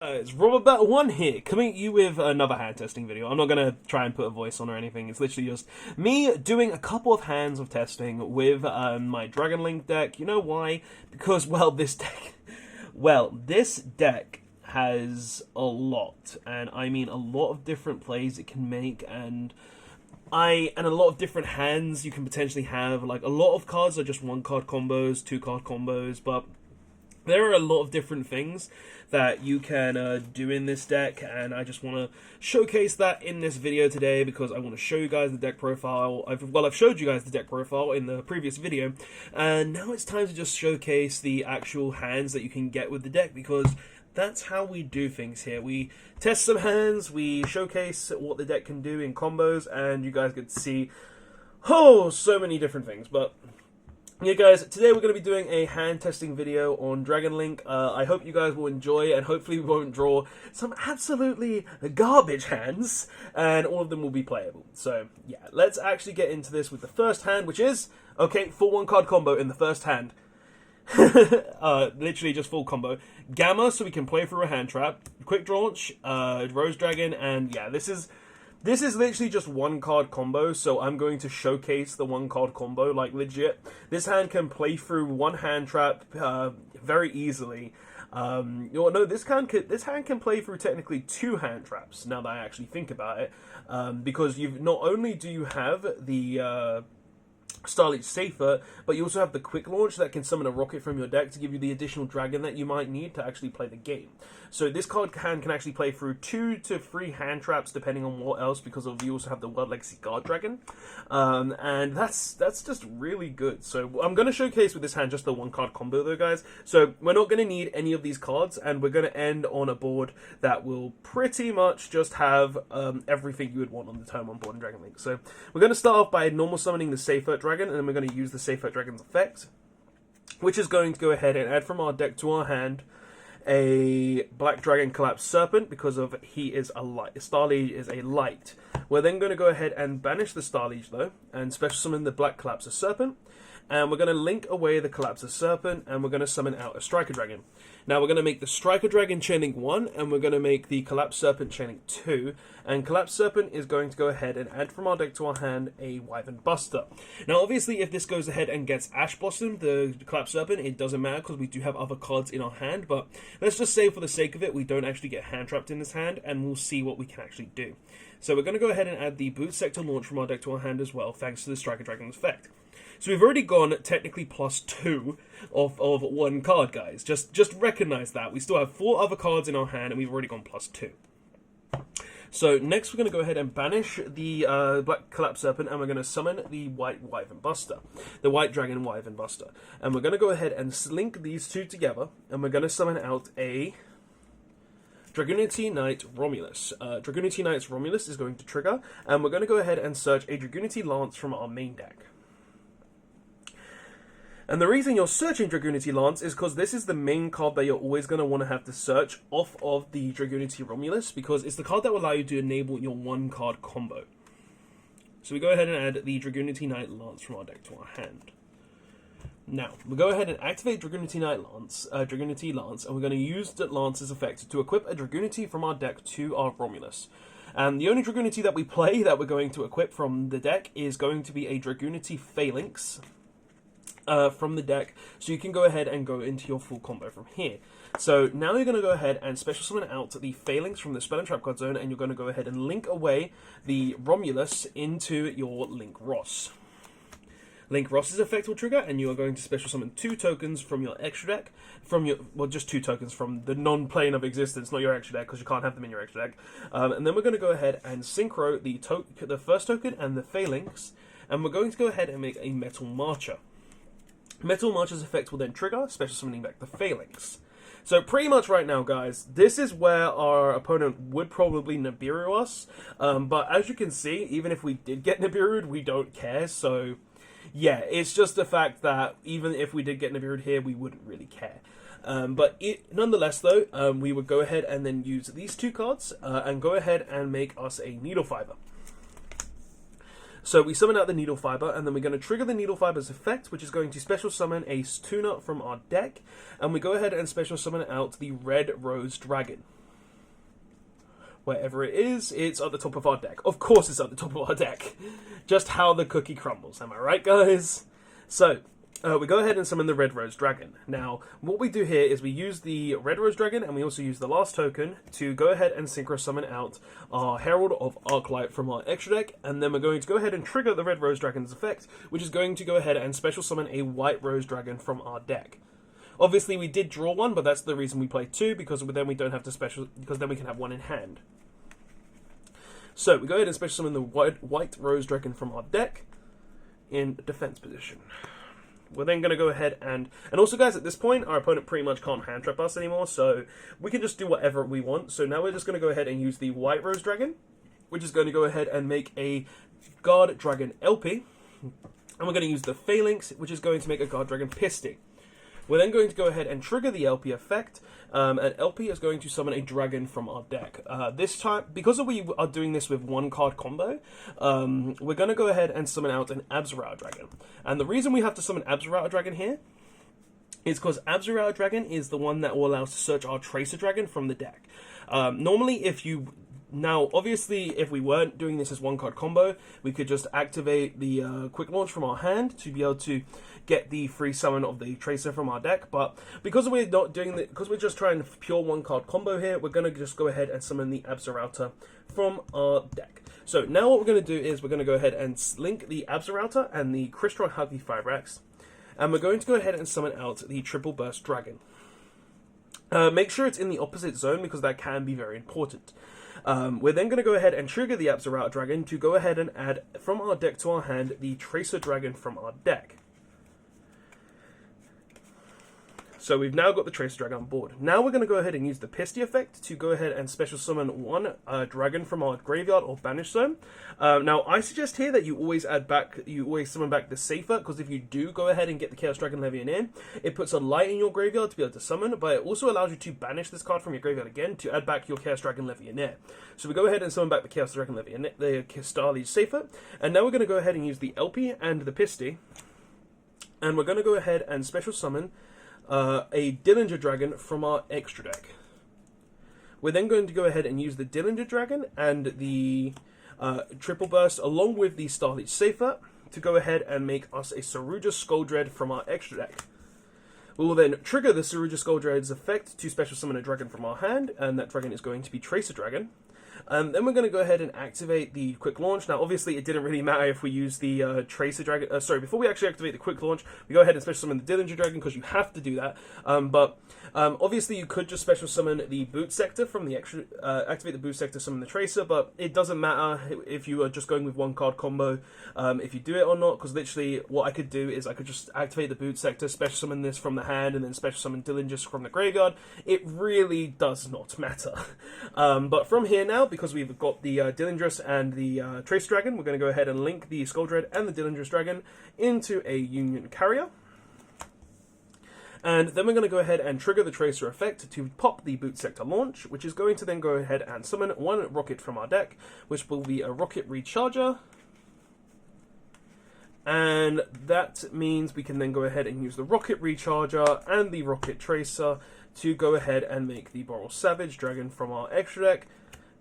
It's Robert1 here, coming at you with another hand testing video. I'm not going to try and put a voice on or anything, it's literally just me doing a couple of hands of testing with my Dragon Link deck. You know why? Because, well, this deck has a lot, and I mean a lot of different plays it can make, and a lot of different hands you can potentially have. Like, a lot of cards are just one card combos, two card combos, but there are a lot of different things that you can do in this deck, and I just want to showcase that in this video today because I want to show you guys the deck profile. I've showed you guys the deck profile in the previous video, and now it's time to just showcase the actual hands that you can get with the deck, because that's how we do things here. We test some hands, we showcase what the deck can do in combos, and you guys get to see, so many different things. But yeah, guys, today we're going to be doing a hand testing video on Dragon Link. I hope you guys will enjoy, and hopefully we won't draw some absolutely garbage hands, and all of them will be playable. So, yeah, let's actually get into this with the first hand, which is, okay, full one card combo in the first hand. Literally just full combo. Gamma, so we can play through a hand trap. Quick Launch, Rose Dragon, and yeah, this is literally just one card combo, so I'm going to showcase the one card combo, like legit. This hand can play through one hand trap very easily. No, this hand can play through technically two hand traps, now that I actually think about it, because not only do you have the Starlight Safer, but you also have the Quick Launch that can summon a rocket from your deck to give you the additional dragon that you might need to actually play the game. So this card hand can actually play through 2 to 3 hand traps depending on what else, because you also have the World Legacy Guard Dragon, and that's just really good. So I'm going to showcase with this hand just the one card combo though, guys. So we're not going to need any of these cards, and we're going to end on a board that will pretty much just have everything you would want on the turn 1 board in Dragon Link. So we're going to start off by normal summoning the Safer Dragon, and then we're going to use the Safer Dragon's effect, which is going to go ahead and add from our deck to our hand a Black Dragon Collapsed Serpent, because of he is a light. Starliege is a light. We're then going to go ahead and banish the Starliege though, and special summon the Black Collapsed Serpent, and we're going to link away the Collapsed Serpent, and we're going to summon out a Striker Dragon. Now we're going to make the Striker Dragon Chaining 1, and we're going to make the Collapsed Serpent Chaining 2, and Collapsed Serpent is going to go ahead and add from our deck to our hand a Wyvern Buster. Now obviously if this goes ahead and gets Ash Blossom, the Collapsed Serpent, it doesn't matter because we do have other cards in our hand, but let's just say for the sake of it we don't actually get hand trapped in this hand, and we'll see what we can actually do. So we're going to go ahead and add the Boot Sector Launch from our deck to our hand as well, thanks to the Striker Dragon's effect. So we've already gone technically +2 of one card, guys. Just recognize that. We still have 4 other cards in our hand, and we've already gone +2. So next we're going to go ahead and banish the Black Collapsed Serpent, and we're going to summon the White Wyvern Buster. The White Dragon Wyvern Buster. And we're going to go ahead and link these two together, and we're going to summon out a Dragunity Knight Romulus. Dragunity Knight Romulus is going to trigger, and we're going to go ahead and search a Dragunity Lance from our main deck. And the reason you're searching Dragunity Lance is because this is the main card that you're always going to want to have to search off of the Dragunity Romulus, because it's the card that will allow you to enable your one card combo. So we go ahead and add the Dragunity Knight Lance from our deck to our hand. Now, we go ahead and activate Dragunity Lance, and we're going to use the Lance's effect to equip a Dragunity from our deck to our Romulus. And the only Dragunity that we play that we're going to equip from the deck is going to be a Dragunity Phalanx from the deck, so you can go ahead and go into your full combo from here. So now you're going to go ahead and special summon out the Phalanx from the Spell and Trap card zone, and you're going to go ahead and link away the Romulus into your Link Ross. Link Ross's effect will trigger, and you are going to special summon 2 tokens from your extra deck, just 2 tokens from the non-plane of existence, not your extra deck, because you can't have them in your extra deck. And then we're going to go ahead and synchro the first token and the Phalanx, and we're going to go ahead and make a Metal Marcher. Metal Marcher's effect will then trigger, special summoning back the Phalanx. So pretty much right now, guys, this is where our opponent would probably Nibiru us, but as you can see, even if we did get Nibiru'd, we don't care, so yeah, it's just the fact that even if we did get Nibiru'd here, we wouldn't really care. Nonetheless, though, we would go ahead and then use these 2 cards, and go ahead and make us a Needle Fiber. So we summon out the Needle Fiber, and then we're going to trigger the Needle Fiber's effect, which is going to special summon a Tuna from our deck, and we go ahead and special summon out the Red Rose Dragon. Wherever it is, it's at the top of our deck. Of course it's at the top of our deck. Just how the cookie crumbles, am I right, guys? So, we go ahead and summon the Red Rose Dragon. Now, what we do here is we use the Red Rose Dragon, and we also use the last token to go ahead and synchro summon out our Herald of Arclight from our extra deck, and then we're going to go ahead and trigger the Red Rose Dragon's effect, which is going to go ahead and special summon a White Rose Dragon from our deck. Obviously, we did draw one, but that's the reason we play two, because then we don't have to because then we can have one in hand. So, we go ahead and special summon the White Rose Dragon from our deck in defense position. We're then going to go ahead and also, guys, at this point, our opponent pretty much can't hand trap us anymore, so we can just do whatever we want. So now we're just going to go ahead and use the White Rose Dragon, which is going to go ahead and make a Guard Dragon LP. And we're going to use the Phalanx, which is going to make a Guard Dragon Pisty. We're then going to go ahead and trigger the LP effect, and LP is going to summon a dragon from our deck. This time, because we are doing this with one card combo, we're going to go ahead and summon out an Abzerau Dragon. And the reason we have to summon Abzerau Dragon here is because Abzerau Dragon is the one that will allow us to search our Tracer Dragon from the deck. Normally, now, obviously, if we weren't doing this as one card combo, we could just activate the quick launch from our hand to be able to get the free summon of the Tracer from our deck. But because we're not doing that, because we're just trying pure one card combo here, we're going to just go ahead and summon the Abzerauta from our deck. So now what we're going to do is we're going to go ahead and link the Abzerauta and the Crystron Huggy Fibrax, and we're going to go ahead and summon out the Triple Burst Dragon. Make sure it's in the opposite zone, because that can be very important. We're then going to go ahead and trigger the Abzerauta Dragon to go ahead and add from our deck to our hand the Tracer Dragon from our deck. So we've now got the Tracer Dragon on board. Now we're going to go ahead and use the Pisty effect to go ahead and special summon one dragon from our graveyard or banish zone. Now I suggest here that you always summon back the Safer, because if you do go ahead and get the Chaos Dragon Levian in, it puts a light in your graveyard to be able to summon, but it also allows you to banish this card from your graveyard again to add back your Chaos Dragon Levian. So we go ahead and summon back the Chaos Dragon Levian, the Starliege Safer, and now we're going to go ahead and use the LP and the Pisty, and we're going to go ahead and special summon a Dillinger Dragon from our extra deck. We're then going to go ahead and use the Dillinger Dragon and the Triple Burst along with the Starliege Safer to go ahead and make us a Saruja Scoldred from our extra deck. We will then trigger the Saruja Scoldred's effect to special summon a dragon from our hand, and that dragon is going to be Tracer Dragon. Then we're going to go ahead and activate the quick launch. Now, obviously, it didn't really matter if we use the Tracer Dragon. Before we actually activate the quick launch, we go ahead and special summon the Dillinger Dragon, because you have to do that. Obviously, you could just special summon the Boot Sector from the extra. Activate the Boot Sector, summon the Tracer, but it doesn't matter if you are just going with one card combo. If you do it or not, because literally, what I could do is I could just activate the Boot Sector, special summon this from the hand, and then special summon Dillinger from the graveyard. It really does not matter. But from here now, because we've got the Dillingers and the Tracer Dragon, we're going to go ahead and link the Scoldred and the Dillingers Dragon into a Union Carrier. And then we're going to go ahead and trigger the Tracer effect to pop the Boot Sector launch, which is going to then go ahead and summon one Rocket from our deck, which will be a Rocket Recharger. And that means we can then go ahead and use the Rocket Recharger and the Rocket Tracer to go ahead and make the Boral Savage Dragon from our extra deck.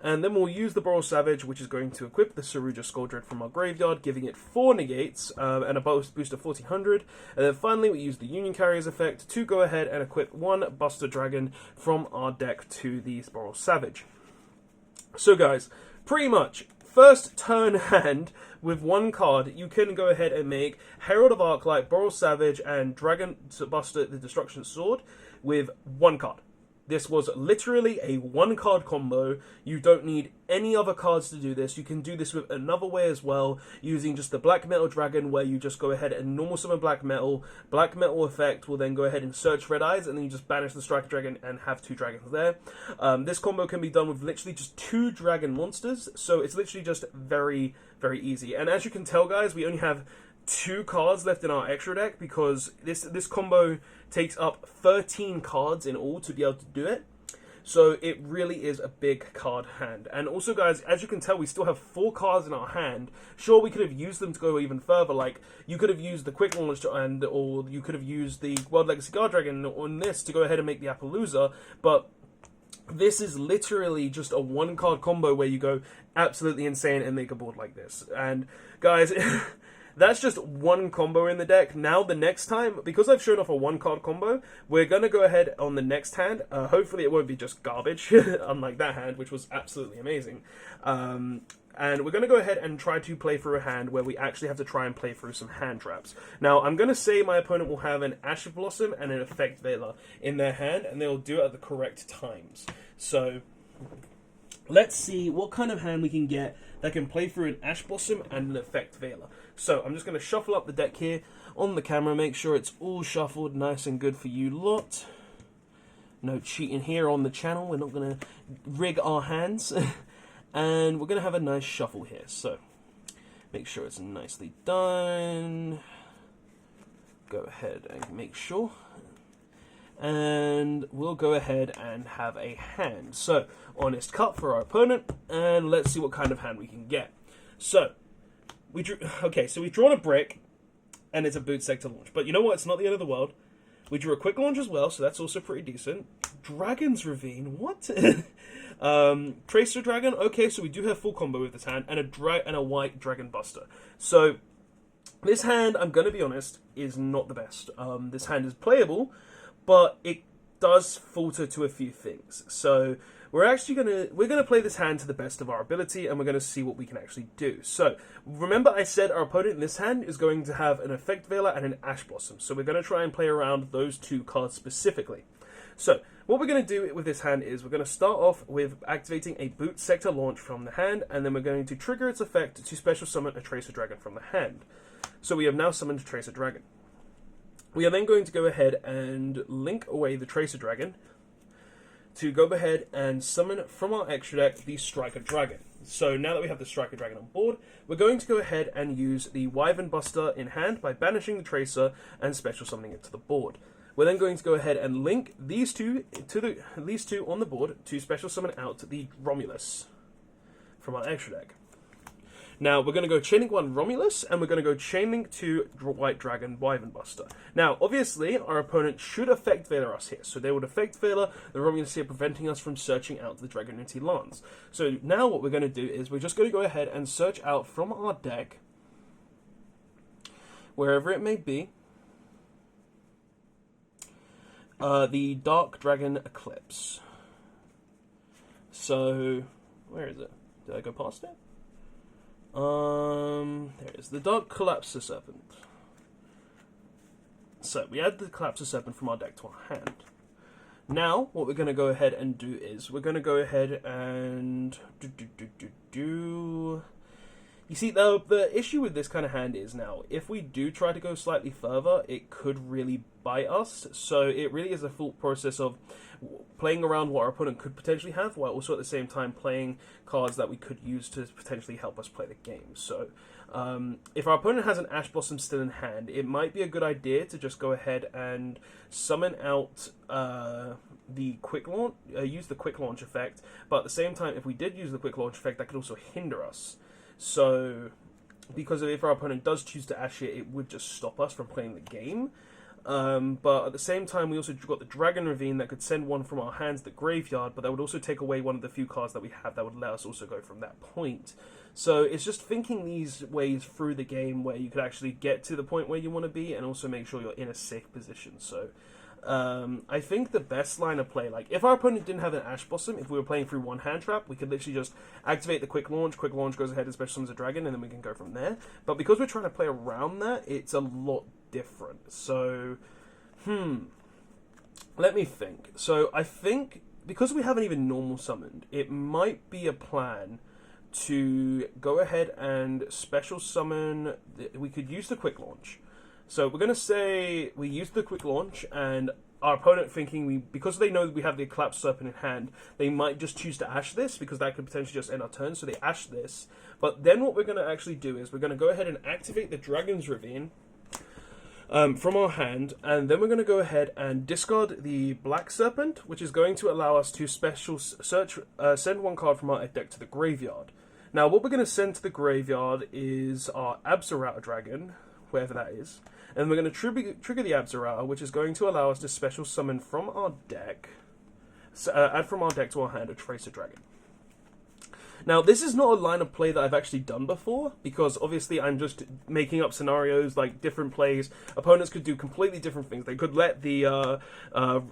And then we'll use the Boral Savage, which is going to equip the Saruja Scoldred from our graveyard, giving it 4 negates and a boost of 1400. And then finally, we use the Union Carriers effect to go ahead and equip one Buster Dragon from our deck to the Boral Savage. So guys, pretty much, first turn hand with one card, you can go ahead and make Herald of Arclight, Boral Savage, and Dragon Buster the Destruction Sword with one card. This was literally a one-card combo. You don't need any other cards to do this. You can do this with another way as well, using just the Black Metal Dragon, where you just go ahead and normal summon Black Metal. Black Metal effect will then go ahead and search Red Eyes, and then you just banish the Striker Dragon and have 2 dragons there. This combo can be done with literally just 2 dragon monsters, so it's literally just very, very easy. And as you can tell, guys, we only have 2 cards left in our extra deck, because this combo takes up 13 cards in all to be able to do it. So it really is a big card hand. And also, guys, as you can tell, we still have 4 cards in our hand. Sure, we could have used them to go even further. Like, you could have used the Quick Launch, or you could have used the World Legacy Guard Dragon on this to go ahead and make the Appaloosa. But this is literally just a one-card combo where you go absolutely insane and make a board like this. And guys, that's just one combo in the deck. Now the next time, because I've shown off a one-card combo, we're going to go ahead on the next hand. Hopefully it won't be just garbage, unlike that hand, which was absolutely amazing. And we're going to go ahead and try to play through a hand where we actually have to try and play through some hand traps. Now, I'm going to say my opponent will have an Ash Blossom and an Effect Veiler in their hand, and they'll do it at the correct times. So, let's see what kind of hand we can get that can play through an Ash Blossom and an Effect Veiler. So, I'm just going to shuffle up the deck here on the camera, make sure it's all shuffled nice and good for you lot. No cheating here on the channel, we're not going to rig our hands. And we're going to have a nice shuffle here, so make sure it's nicely done. Go ahead and make sure. And we'll go ahead and have a hand. So, honest cut for our opponent, and let's see what kind of hand we can get. So, we've drawn a brick, and it's a boot sector launch. But you know what? It's not the end of the world. We drew a quick launch as well, so that's also pretty decent. Dragon's Ravine, what? Tracer Dragon, okay, so we do have full combo with this hand, and a white Dragon Buster. So, this hand, I'm going to be honest, is not the best. This hand is playable, but it does falter to a few things. So, we're gonna play this hand to the best of our ability, and we're gonna see what we can actually do. So, remember I said our opponent in this hand is going to have an Effect Veiler and an Ash Blossom. So we're gonna try and play around those two cards specifically. So, what we're gonna do with this hand is we're gonna start off with activating a Boot Sector launch from the hand, and then we're going to trigger its effect to special summon a Tracer Dragon from the hand. So we have now summoned a Tracer Dragon. We are then going to go ahead and link away the Tracer Dragon to go ahead and summon from our extra deck the Striker Dragon. So now that we have the Striker Dragon on board, we're going to go ahead and use the Wyvern Buster in hand by banishing the Tracer and special summoning it to the board. We're then going to go ahead and link these two on the board to special summon out the Romulus from our extra deck. Now, we're going to go Chainlink 1 Romulus, and we're going to go Chainlink 2 White Dragon Wyvern Buster. Now, obviously, our opponent should Effect Veiler us here. So they would Effect Veiler the Romulus here, preventing us from searching out the Dragonite Lance. So now what we're going to do is we're just going to go ahead and search out from our deck, wherever it may be, the Dark Dragon Eclipse. So, where is it? Did I go past it? There it is. The Dark Collapsor Serpent. So, we add the Collapsor Serpent from our deck to our hand. Now, what we're going to go ahead and do is, we're going to go ahead and You see, the issue with this kind of hand is now, if we do try to go slightly further, it could really bite us. So it really is a full process of playing around what our opponent could potentially have, while also at the same time playing cards that we could use to potentially help us play the game. So if our opponent has an Ash Blossom still in hand, it might be a good idea to just go ahead and summon out the quick launch, use the quick launch effect. But at the same time, if we did use the quick launch effect, that could also hinder us. So, because if our opponent does choose to Ash it, it would just stop us from playing the game. But at the same time, we also got the Dragon Ravine that could send one from our hands to the graveyard, but that would also take away one of the few cards that we have that would let us also go from that point. So it's just thinking these ways through the game where you could actually get to the point where you want to be and also make sure you're in a safe position. So I think the best line of play, like if our opponent didn't have an Ash Blossom, if we were playing through one hand trap, we could literally just activate the quick launch goes ahead and special summons a dragon, and then we can go from there. But because we're trying to play around that, it's a lot different. So, let me think. So I think, because we haven't even normal summoned, it might be a plan to go ahead and special summon, we could use the quick launch. So we're going to say we use the quick launch, and our opponent thinking because they know that we have the Collapsed Serpent in hand, they might just choose to Ash this, because that could potentially just end our turn, so they Ash this. But then what we're going to actually do is we're going to go ahead and activate the Dragon's Ravine from our hand, and then we're going to go ahead and discard the Black Serpent, which is going to allow us to special send one card from our deck to the graveyard. Now, what we're going to send to the graveyard is our Abzerata Dragon, wherever that is, and we're going to trigger the Abzerata, which is going to allow us to special summon from our deck. add from our deck to our hand a Tracer Dragon. Now, this is not a line of play that I've actually done before, because obviously I'm just making up scenarios, like different plays. Opponents could do completely different things. They could let the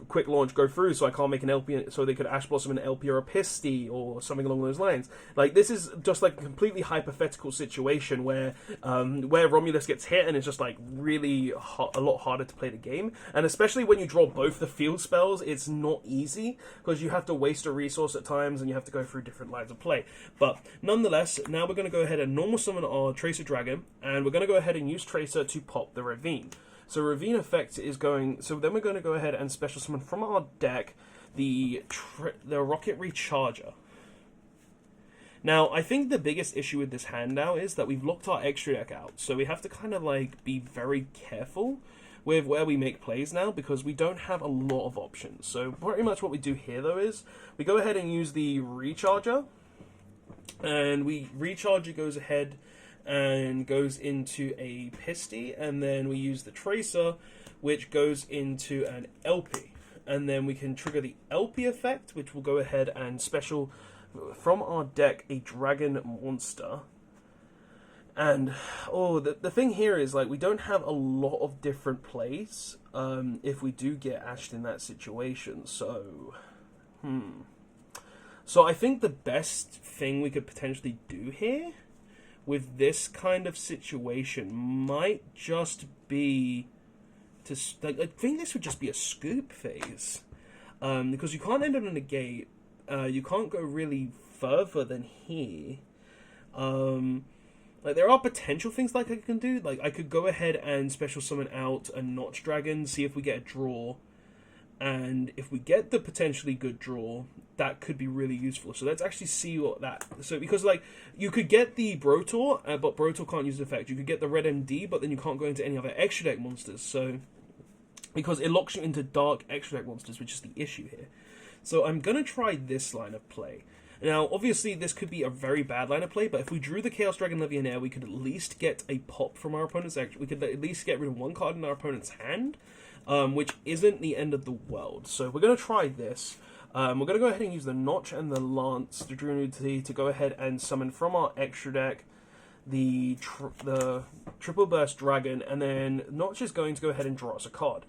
quick launch go through, so I can't make an LP, so they could Ash Blossom an LP or a Pisty, or something along those lines. Like, this is just like a completely hypothetical situation where Romulus gets hit, and it's just like really a lot harder to play the game. And especially when you draw both the field spells, it's not easy, because you have to waste a resource at times, and you have to go through different lines of play. But nonetheless, now we're going to go ahead and normal summon our Tracer Dragon, and we're going to go ahead and use Tracer to pop the Ravine. So Ravine effect is going... So then we're going to go ahead and special summon from our deck the Rocket Recharger. Now, I think the biggest issue with this hand now is that we've locked our extra deck out, so we have to kind of like be very careful with where we make plays now, because we don't have a lot of options. So pretty much what we do here, though, is we go ahead and use the Recharger, and Recharger goes ahead and goes into a Pisty, and then we use the Tracer, which goes into an LP. And then we can trigger the LP effect, which will go ahead and special from our deck a Dragon Monster. And, the thing here is, like, we don't have a lot of different plays if we do get ashed in that situation, so... So I think the best thing we could potentially do here with this kind of situation might just be to... Like, I think this would just be a scoop phase. Because you can't end on a negate. You can't go really further than here. Like, there are potential things like I can do. Like, I could go ahead and special summon out a Notch Dragon, see if we get a draw. And if we get the potentially good draw, that could be really useful. So let's actually see what that... So, because, like, you could get the Brotor, but Brotor can't use the effect. You could get the Red MD, but then you can't go into any other extra deck monsters. So, because it locks you into dark extra deck monsters, which is the issue here. So I'm going to try this line of play. Now, obviously, this could be a very bad line of play, but if we drew the Chaos Dragon Legionnaire, we could at least get a pop from our opponent's action. We could at least get rid of one card in our opponent's hand, which isn't the end of the world. So we're going to try this. We're going to go ahead and use the Notch and the Lance, the Druidity, to go ahead and summon from our extra deck the Triple Burst Dragon, and then Notch is going to go ahead and draw us a card.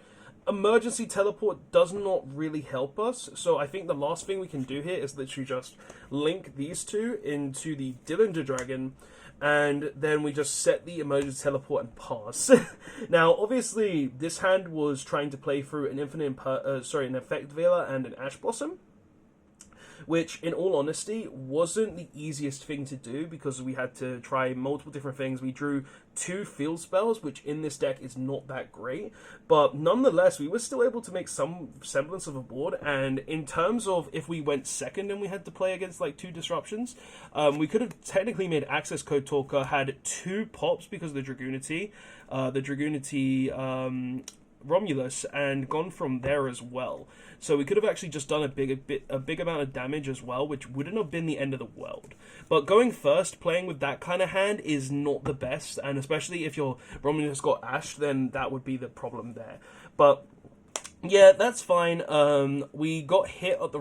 Emergency Teleport does not really help us, so I think the last thing we can do here is literally just link these two into the Dillinger Dragon, and then we just set the Emergency Teleport and pass. Now, obviously, this hand was trying to play through an an Effect Veiler and an Ash Blossom, which, in all honesty, wasn't the easiest thing to do, because we had to try multiple different things. We drew 2 field spells, which in this deck is not that great, but nonetheless, we were still able to make some semblance of a board. And in terms of if we went second and we had to play against like 2 disruptions, we could have technically made Access Code Talker, had 2 pops because of the Dragoonity, Romulus, and gone from there as well. So we could have actually just done a big amount of damage as well, which wouldn't have been the end of the world. But going first, playing with that kind of hand is not the best, and especially if your Romulus got Ash, then that would be the problem there. But yeah, that's fine. We got hit at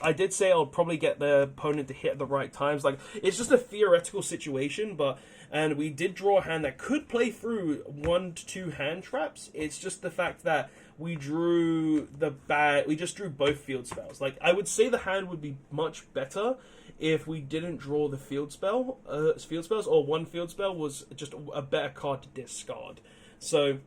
I did say I'll probably get the opponent to hit at the right times. Like, it's just a theoretical situation, and we did draw a hand that could play through 1 to 2 hand traps. It's just the fact that we just drew both field spells. Like, I would say the hand would be much better if we didn't draw the field spells, or one field spell was just a better card to discard. So,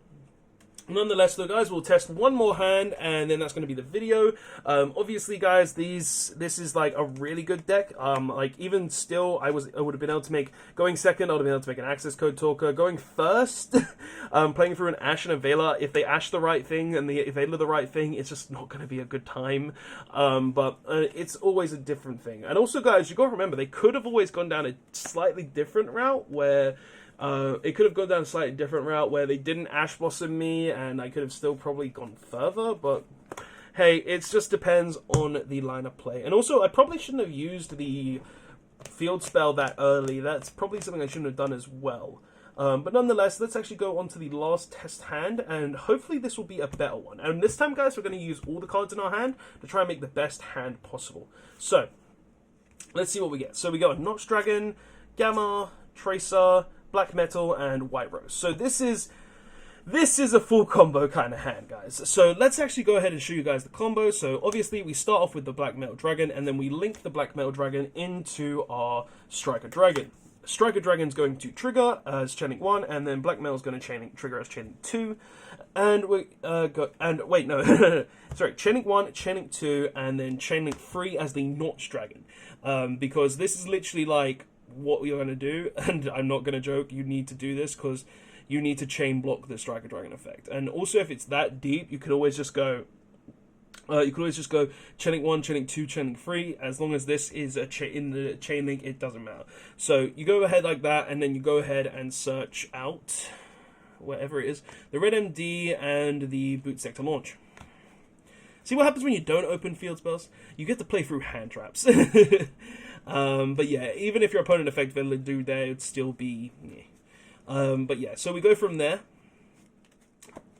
nonetheless, though, guys, we'll test one more hand, and then that's going to be the video. Obviously, guys, this is like a really good deck. Like, even still, I would have been able to make, going second, I would have been able to make an Access Code Talker. Going first, playing through an Ash and a Veiler, if they Ash the right thing and they Veiler the right thing, it's just not going to be a good time. But it's always a different thing. And also, guys, you got to remember, they could have always gone down a slightly different route where... it could have gone down a slightly different route where they didn't Ash Blossom me, and I could have still probably gone further, but hey, it just depends on the line of play. And also, I probably shouldn't have used the field spell that early. That's probably something I shouldn't have done as well. But nonetheless, let's actually go on to the last test hand, and hopefully this will be a better one. And this time, guys, we're going to use all the cards in our hand to try and make the best hand possible. So, let's see what we get. So we got Notch Dragon, Gamma, Tracer, Black Metal, and White Rose. So this is a full combo kind of hand, guys. So let's actually go ahead and show you guys the combo. So obviously we start off with the Black Metal Dragon, and then we link the Black Metal Dragon into our Striker Dragon. Striker Dragon's going to trigger as Chaining 1, and then Black Metal's going to trigger as Chaining 2. And we sorry, Chaining 1, Chaining 2, and then Chaining 3 as the Notch Dragon. Because this is literally like what you're going to do, and I'm not going to joke, you need to do this because you need to chain block the Striker Dragon effect. And also, if it's that deep, you could always just go Chaining 1, Chaining 2, Chaining 3. As long as this is in the chain link, it doesn't matter. So you go ahead like that, and then you go ahead and search out wherever it is, the Red MD and the Boot Sector Launch. See what happens when you don't open field spells? You get to play through hand traps. But yeah, even if your opponent effectively do there, it'd still be... but yeah, so we go from there.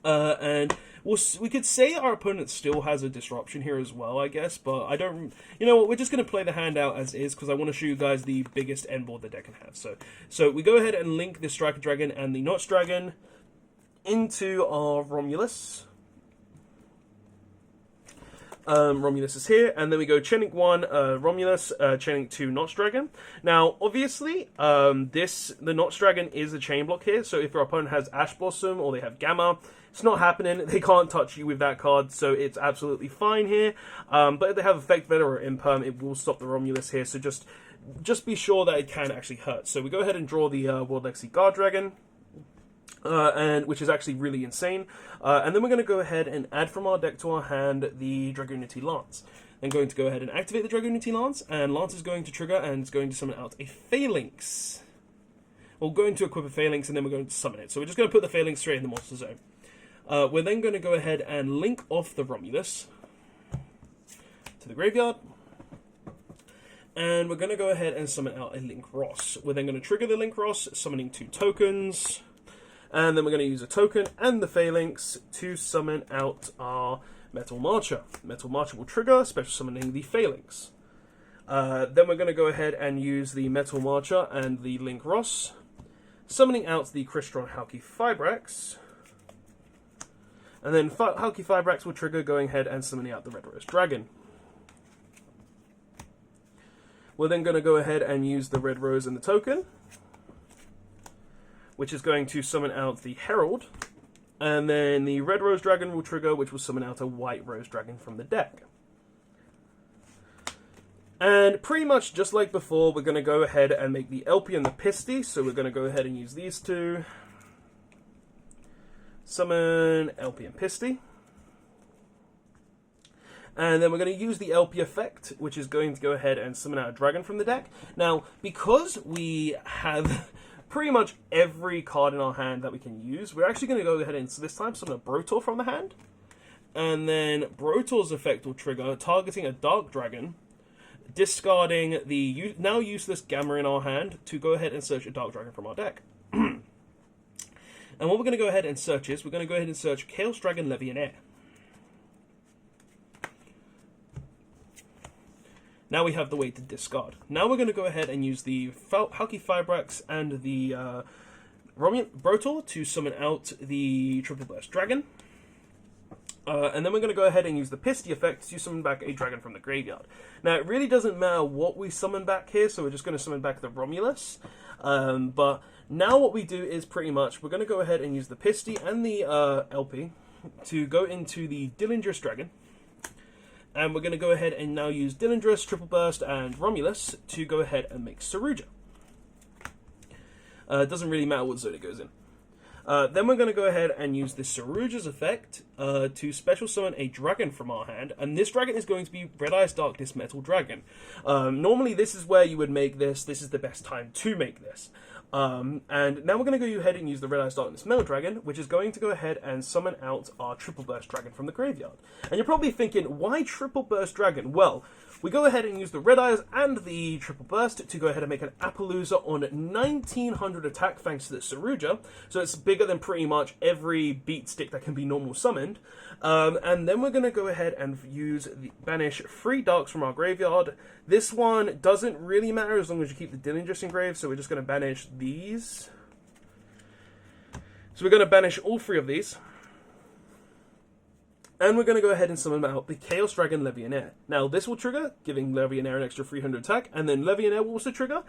And we could say our opponent still has a disruption here as well, I guess. But I don't... You know what, we're just going to play the hand out as is, because I want to show you guys the biggest end board the deck can have. So we go ahead and link the Striker Dragon and the Notch Dragon into our Romulus. Romulus is here, and then we go Chaining 1, Romulus, Chaining 2, Notch Dragon. Now, obviously, the Notch Dragon is a chain block here, so if your opponent has Ash Blossom or they have Gamma, it's not happening. They can't touch you with that card, so it's absolutely fine here. But if they have Effect Vetter or Imperm, it will stop the Romulus here, so just be sure that it can actually hurt. So we go ahead and draw the World Legacy Guard Dragon. Which is actually really insane. And then we're going to go ahead and add from our deck to our hand the Dragunity Lance. Then going to go ahead and activate the Dragunity Lance, and Lance is going to trigger and it's going to summon out a Phalanx. We're going to equip a Phalanx and then we're going to summon it. So we're just going to put the Phalanx straight in the monster zone. We're then going to go ahead and link off the Romulus to the graveyard. And we're going to go ahead and summon out a Link Ross. We're then going to trigger the Link Ross, summoning 2 tokens. And then we're going to use a token and the Phalanx to summon out our Metal Marcher. Metal Marcher will trigger, special summoning the Phalanx. Then we're going to go ahead and use the Metal Marcher and the Link Ross, summoning out the Crystron Halqifibrax. And then Halqifibrax will trigger, going ahead and summoning out the Red Rose Dragon. We're then going to go ahead and use the Red Rose and the token, which is going to summon out the Herald, and then the Red Rose Dragon will trigger, which will summon out a White Rose Dragon from the deck. And pretty much just like before, we're going to go ahead and make the Elpie and the Pisty, so we're going to go ahead and use these two. Summon Elpie and Pisty. And then we're going to use the Elpie effect, which is going to go ahead and summon out a dragon from the deck. Now, because we have pretty much every card in our hand that we can use, we're actually going to go ahead and, so this time, summon a Brotor from the hand. And then Brotor's effect will trigger, targeting a Dark Dragon, discarding the now useless Gamma in our hand to go ahead and search a Dark Dragon from our deck. And what we're going to go ahead and search is, we're going to go ahead and search Chaos Dragon, Levianair. Now we have the way to discard. Now we're going to go ahead and use the Halqifibrax and the Brotor to summon out the Triple Burst Dragon. And then we're going to go ahead and use the Pisty effect to summon back a dragon from the graveyard. Now, it really doesn't matter what we summon back here, so we're just going to summon back the Romulus. But now what we do is pretty much, we're going to go ahead and use the Pisty and the LP to go into the Dillingerous Dragon. And we're going to go ahead and now use Dillingerous, Triple Burst, and Romulus to go ahead and make Saruja. It doesn't really matter what zone it goes in. Then we're going to go ahead and use the Saruja's effect to special summon a dragon from our hand. And this dragon is going to be Red Eyes Darkness Metal Dragon. Normally this is where you would make this. This is the best time to make this. And now we're going to go ahead and use the Red Eyes Darkness Metal Dragon, which is going to go ahead and summon out our Triple Burst Dragon from the graveyard. And you're probably thinking, why Triple Burst Dragon? Well, We go ahead and use the Red Eyes and the Triple Burst to go ahead and make an Appaloosa on 1900 attack thanks to the Saruja. So it's bigger than pretty much every beat stick that can be normal summoned. And then we're going to go ahead and banish 3 Darks from our graveyard. This one doesn't really matter as long as you keep the Dillinjas engraved, so we're just going to banish these. So we're going to banish all 3 of these. And we're going to go ahead and summon out the Chaos Dragon Levianair. Now, this will trigger, giving Levianair an extra 300 attack, and then Levianair will also trigger,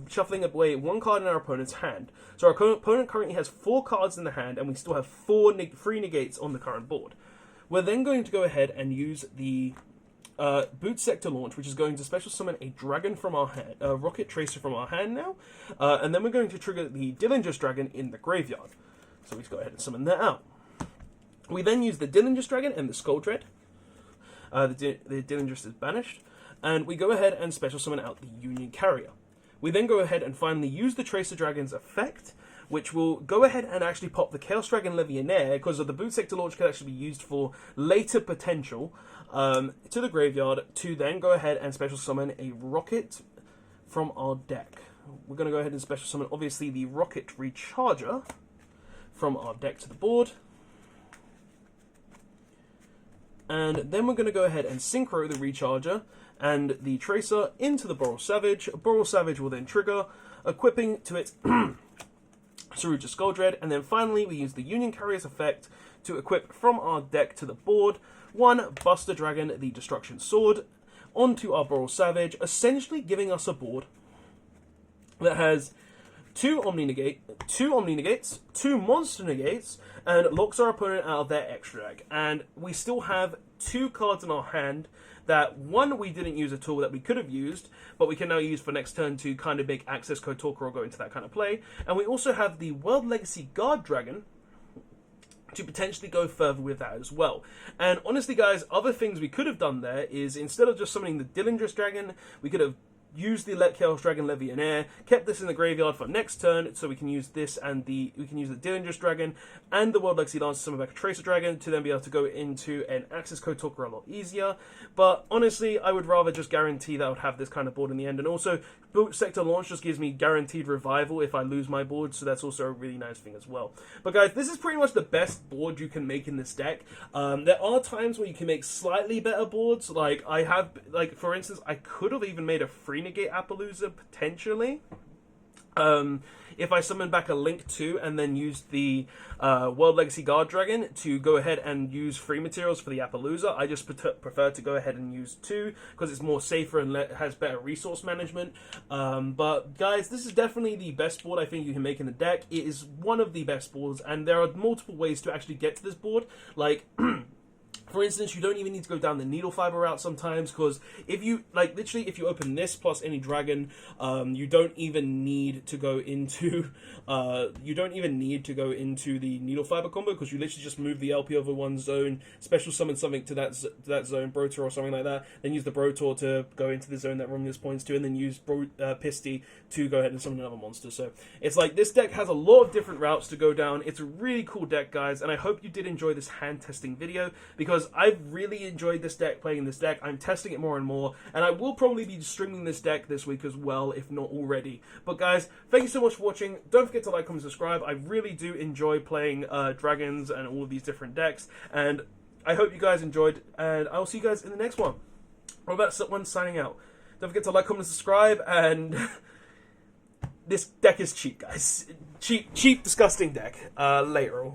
shuffling away 1 card in our opponent's hand. So our opponent currently has 4 cards in the hand, and we still have 3 negates on the current board. We're then going to go ahead and use the Boot Sector Launch, which is going to special summon a dragon from our hand, a Rocket Tracer from our hand now, and then we're going to trigger the Dillinjas Dragon in the graveyard. So we just go ahead and summon that out. We then use the Dillinjas Dragon and the Skull Dread. The Dillinjas is banished. And we go ahead and special summon out the Union Carrier. We then go ahead and finally use the Tracer Dragon's effect, which will go ahead and actually pop the Chaos Dragon Levianair, because of the Boot Sector Launch can actually be used for later potential, to the graveyard, to then go ahead and special summon a Rocket from our deck. We're going to go ahead and special summon, obviously, the Rocket Recharger from our deck to the board. And then we're going to go ahead and synchro the Recharger and the Tracer into the Boral Savage. Boral Savage will then trigger, equipping to it Saruja Skull Dread, and then finally we use the Union Carrier's effect to equip from our deck to the board 1 Buster Dragon, the Destruction Sword, onto our Boral Savage, essentially giving us a board that has 2 Omni Negates, 2 Monster Negates, and locks our opponent out of their extra deck. And we still have 2 cards in our hand that, 1, we didn't use at all that we could have used, but we can now use for next turn to kind of make Access Code Talker or go into that kind of play. And we also have the World Legacy Guard Dragon to potentially go further with that as well. And honestly, guys, other things we could have done there is, instead of just summoning the Dillinjas Dragon, we could have use the Chaos Dragon Levianair, kept this in the graveyard for next turn, so we can use this and we can use the Dillinjas Dragon and the World Legacy Lance to summon back a Tracer Dragon to then be able to go into an Access Code Talker a lot easier. But honestly, I would rather just guarantee that I would have this kind of board in the end. And also, Boot Sector Launch just gives me guaranteed revival if I lose my board, so that's also a really nice thing as well. But guys, this is pretty much the best board you can make in this deck. There are times where you can make slightly better boards, for instance, I could have even made a free negate Appaloosa potentially. If I summon back a Link 2 and then use the World Legacy Guard Dragon to go ahead and use free materials for the Appaloosa, I just prefer to go ahead and use 2 because it's more safer and has better resource management. But guys, this is definitely the best board I think you can make in the deck. It is one of the best boards, and there are multiple ways to actually get to this board. Like, for instance, you don't even need to go down the needle fiber route sometimes, because if you, literally, if you open this plus any dragon, you don't even need to go into, the needle fiber combo, because you literally just move the LP over one zone, special summon something to that zone, Brotor or something like that, then use the Brotor to go into the zone that Romulus points to, and then use Pisty to go ahead and summon another monster. So it's like, this deck has a lot of different routes to go down. It's a really cool deck, guys, and I hope you did enjoy this hand testing video, because I've really enjoyed this deck, playing this deck. I'm testing it more and more, and I will probably be streaming this deck this week as well, if not already. But guys, thank you so much for watching. Don't forget to like, comment, subscribe. I really do enjoy playing dragons and all of these different decks, and I hope you guys enjoyed, and I will see you guys in the next one. What about one signing out? Don't forget to like, comment, subscribe, and this deck is cheap, guys. Cheap, disgusting deck. Later.